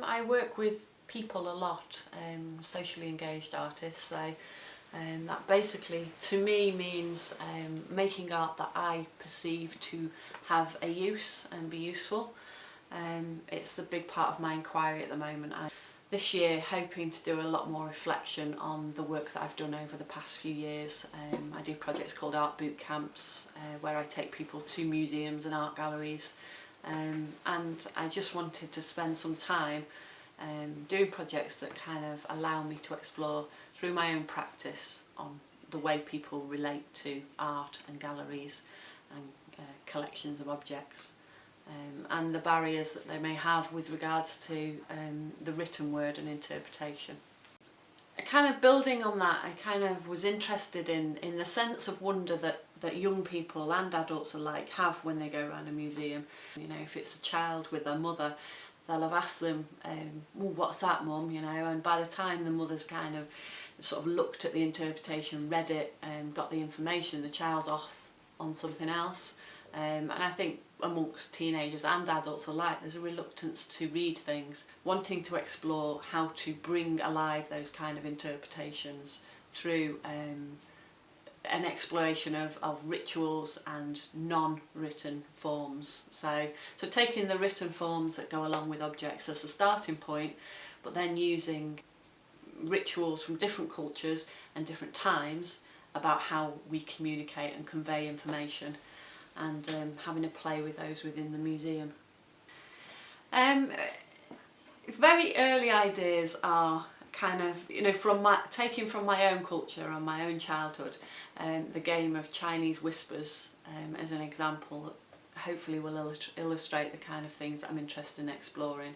I work with people a lot, socially engaged artists, so that basically to me means making art that I perceive to have a use and be useful. It's a big part of my inquiry at the moment. This year hoping to do a lot more reflection on the work that I've done over the past few years. I do projects called art boot camps where I take people to museums and art galleries, and I just wanted to spend some time doing projects that kind of allow me to explore through my own practice on the way people relate to art and galleries and collections of objects. And the barriers that they may have with regards to the written word and interpretation. Kind of building on that, I kind of was interested in the sense of wonder that young people and adults alike have when they go around a museum. You know, if it's a child with their mother, they'll have asked them, well, what's that, mum, you know, and by the time the mother's kind of sort of looked at the interpretation, read it and got the information, the child's off on something else. And I think amongst teenagers and adults alike there's a reluctance to read things, wanting to explore how to bring alive those kind of interpretations through an exploration of rituals and non-written forms. So taking the written forms that go along with objects as a starting point, but then using rituals from different cultures and different times about how we communicate and convey information, and having a play with those within the museum. Very early ideas are kind of, you know, taking from my own culture and my own childhood, the game of Chinese whispers as an example that hopefully will illustrate the kind of things that I'm interested in exploring.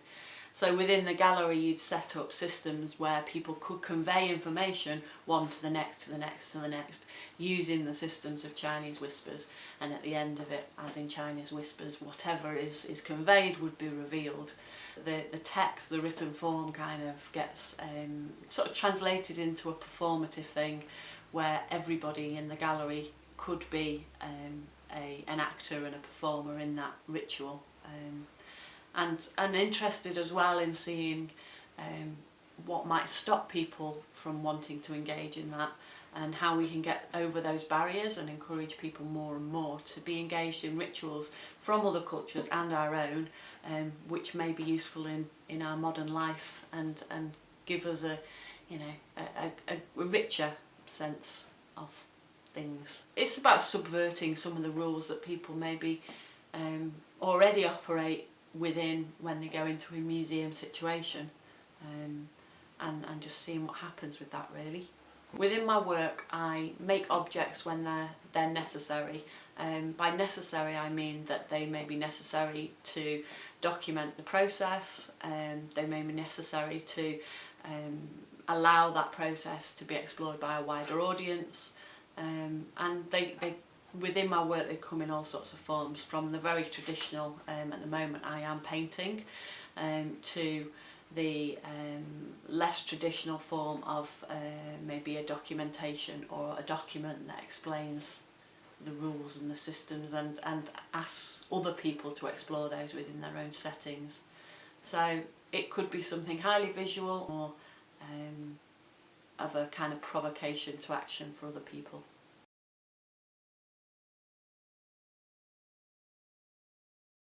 So within the gallery you'd set up systems where people could convey information one to the next, to the next, to the next, using the systems of Chinese whispers, and at the end of it, as in Chinese whispers, whatever is conveyed would be revealed. The text, the written form kind of gets sort of translated into a performative thing where everybody in the gallery could be an actor and a performer in that ritual. And interested as well in seeing what might stop people from wanting to engage in that, and how we can get over those barriers and encourage people more and more to be engaged in rituals from other cultures and our own, which may be useful in our modern life and give us a richer sense of things. It's about subverting some of the rules that people maybe already operate within when they go into a museum situation, and just seeing what happens with that really. Within my work I make objects when they're necessary. By necessary I mean that they may be necessary to document the process, they may be necessary to allow that process to be explored by a wider audience, and they within my work they come in all sorts of forms, from the very traditional, at the moment I am painting, to the less traditional form of maybe a documentation or a document that explains the rules and the systems and asks other people to explore those within their own settings. So it could be something highly visual or of a kind of provocation to action for other people.